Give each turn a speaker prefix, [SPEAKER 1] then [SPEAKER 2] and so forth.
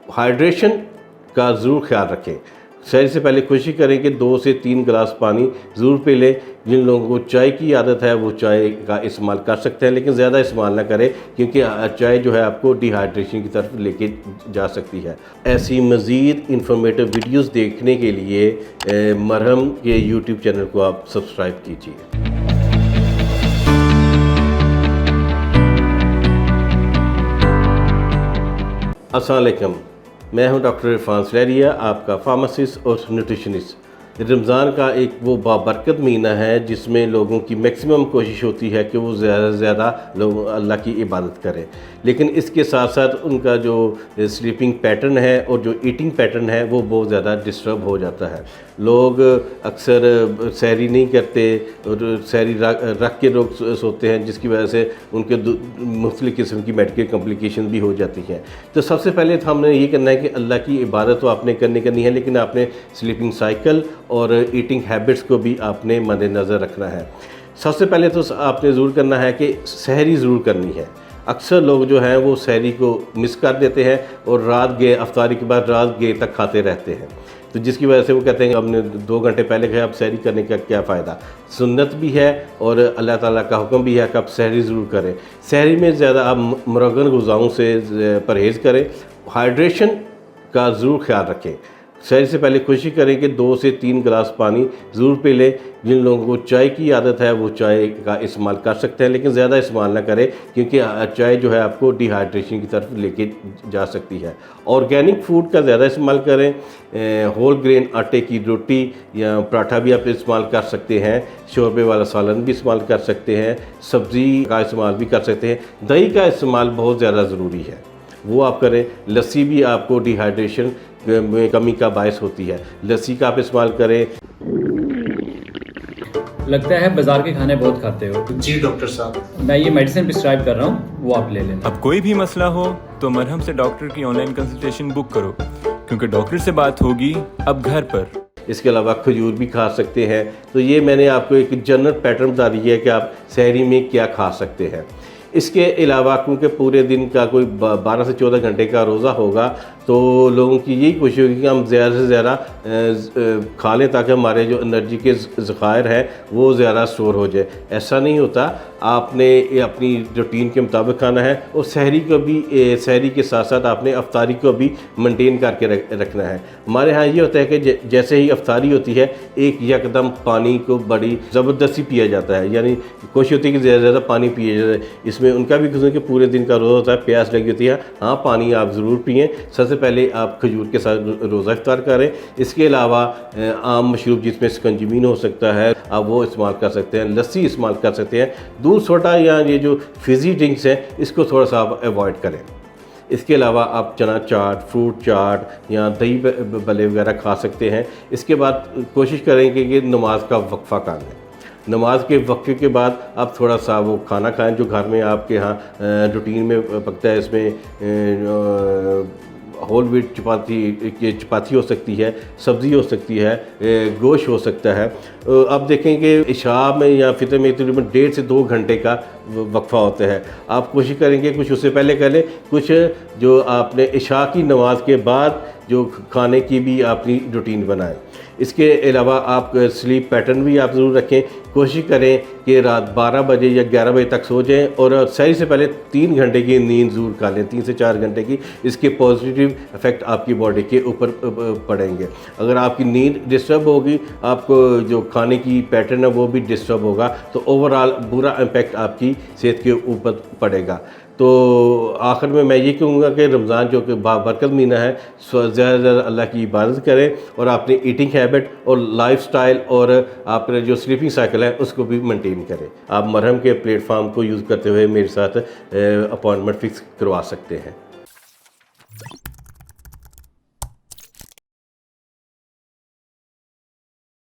[SPEAKER 1] Hydration का ज़रूर ख्याल रखें। सहरी से पहले कोशिश करें कि 2 से 3 गिलास पानी ज़रूर पी लें। जिन लोगों को चाय की आदत है वो चाय का इस्तेमाल कर सकते हैं, लेकिन ज़्यादा इस्तेमाल ना करें, क्योंकि चाय जो है आपको डिहाइड्रेशन की तरफ लेके जा सकती है। ऐसी मज़ीद इंफॉर्मेटिव वीडियोस देखने के लिए मरहम के यूट्यूब चैनल को आप सब्सक्राइब कीजिए। अस्सलाम वालेकुम, मैं हूं डॉक्टर इरफान सलैरिया, आपका फार्मासिस्ट और न्यूट्रिशनिस्ट। रमज़ान का एक वो बाबरकत महीना है जिसमें लोगों की मैक्सिमम कोशिश होती है कि वो ज़्यादा से ज़्यादा लोग अल्लाह की इबादत करें, लेकिन इसके साथ साथ उनका जो स्लीपिंग पैटर्न है और जो ईटिंग पैटर्न है वो बहुत ज़्यादा डिस्टर्ब हो जाता है। लोग अक्सर सहरी नहीं करते और सहरी रख के लोग सोते हैं, जिसकी वजह से उनके मुख्तलिफ़ किस्म की मेडिकल कॉम्प्लिकेशन भी हो जाती हैं। तो सबसे पहले तो हमने ये करना है कि अल्लाह की इबादत तो आपने करनी है, लेकिन आपने स्लीपिंग साइकिल और ईटिंग हैबिट्स को भी आपने मद्देनज़र रखना है। सबसे पहले तो आपने ज़रूर करना है कि सहरी ज़रूर करनी है। अक्सर लोग जो हैं वो सहरी को मिस कर देते हैं और रात गए अफ्तारी के बाद रात गए तक खाते रहते हैं, तो जिसकी वजह से वो कहते हैं कि हमने 2 घंटे पहले खाया, अब सहरी करने का क्या फ़ायदा। सुन्नत भी है और अल्लाह ताला का हुक्म भी है कि आप सहरी ज़रूर करें। सहरी में ज़्यादा आप मुरगन ग़िज़ाओं से परहेज़ करें। हाइड्रेशन का ज़रूर ख्याल रखें। सहरी से पहले कोशिश करें कि 2 से 3 गिलास पानी ज़रूर पी लें। जिन लोगों को चाय की आदत है वो चाय का इस्तेमाल कर सकते हैं, लेकिन ज़्यादा इस्तेमाल ना करें, क्योंकि चाय जो है आपको डिहाइड्रेशन की तरफ लेके जा सकती है। ऑर्गेनिक फूड का ज़्यादा इस्तेमाल करें। होल ग्रेन आटे की रोटी या पराठा भी आप इस्तेमाल कर सकते हैं। शोरबे वाला सालन भी इस्तेमाल कर सकते हैं। सब्ज़ी का इस्तेमाल भी कर सकते हैं। दही का इस्तेमाल बहुत ज़्यादा ज़रूरी है, वो आप करें। लस्सी भी आपको डिहाइड्रेशन में कमी का बायस होती है, लस्सी का आप इस्तेमाल करें।
[SPEAKER 2] लगता है बाजार के खाने बहुत खाते हो।
[SPEAKER 3] जी डॉक्टर साहब,
[SPEAKER 2] मैं ये मेडिसिन प्रिस्क्राइब कर रहा हूँ, वो आप ले लेना।
[SPEAKER 4] अब कोई भी मसला हो तो मरहम से डॉक्टर की ऑनलाइन कंसल्टेशन बुक करो, क्योंकि डॉक्टर से बात होगी अब घर पर।
[SPEAKER 1] इसके अलावा खजूर भी खा सकते हैं। तो ये मैंने आपको एक जनरल पैटर्न बता दिया है कि आप सहरी में क्या खा सकते हैं। इसके अलावा क्योंकि पूरे दिन का कोई 12 से 14 घंटे का रोज़ा होगा, तो लोगों की यही कोशिश होगी कि हम ज़्यादा से ज़्यादा खा लें, ताकि हमारे जो एनर्जी के ज़खायर हैं वो ज़्यादा स्टोर हो जाए। ऐसा नहीं होता, आपने अपनी रूटीन के मुताबिक खाना है और सहरी को भी सहरी के साथ साथ आपने अफ्तारी को भी मेंटेन करके रखना है। हमारे यहाँ ये होता है कि जैसे ही अफ्तारी होती है एक यकदम पानी को बड़ी ज़बरदस्ती पिया जाता है, यानी कोशिश होती है कि ज़्यादा से ज़्यादा पानी पिए जाए। इसमें उनका भी कसूर कि पूरे दिन का रोज़ा होता है, प्यास लगी होती है। हाँ, पानी आप ज़रूर पिएँ। सबसे पहले आप खजूर के साथ रोज़ा इफ्तार करें। इसके अलावा आम मशरूब जिसमें स्कंजमीन हो सकता है, आप वो इस्तेमाल कर सकते हैं। लस्सी इस्तेमाल कर सकते हैं। दूध सोडा या ये जो फिज़ी ड्रिंक्स हैं इसको थोड़ा सा आप अवॉइड करें। इसके अलावा आप चना चाट, फ्रूट चाट या दही भल्ले वगैरह खा सकते हैं। इसके बाद कोशिश करेंगे कि नमाज का वक्फ़ा कर लें। नमाज के वक्फे के बाद आप थोड़ा सा वो खाना खाएं जो घर में आपके यहाँ रूटीन में पकता है। इसमें होल व्हीट चपाती हो सकती है, सब्ज़ी हो सकती है, गोश्त हो सकता है। अब देखेंगे इशा में या फितर में तकरीबन 1.5 से 2 घंटे का वक्फ़ा होता है। आप कोशिश करेंगे कुछ उससे पहले कर लें, कुछ जो आपने इशा की नमाज के बाद जो खाने की भी अपनी रूटीन बनाएं। इसके अलावा आप स्लीप पैटर्न भी आप ज़रूर रखें। कोशिश करें कि रात 12 बजे या 11 बजे तक सो जाएं और सहरी से पहले 3 घंटे की नींद ज़रूर कर लें, 3 से 4 घंटे की। इसके पॉजिटिव इफ़ेक्ट आपकी बॉडी के ऊपर पड़ेंगे। अगर आपकी नींद डिस्टर्ब होगी, आपको जो खाने की पैटर्न है वो भी डिस्टर्ब होगा, तो ओवरऑल बुरा इम्पैक्ट आपकी सेहत के ऊपर पड़ेगा। तो आखिर में मैं ये कहूँगा कि रमज़ान जो कि बाबरकत महीना है, ज़्यादा से ज़्यादा अल्लाह की इबादत करें और अपनी ईटिंग हैबिट और लाइफस्टाइल और आपने जो स्लीपिंग साइकिल है उसको भी मेंटेन करें। आप मरहम के प्लेटफॉर्म को यूज़ करते हुए मेरे साथ अपॉइंटमेंट फ़िक्स करवा सकते हैं।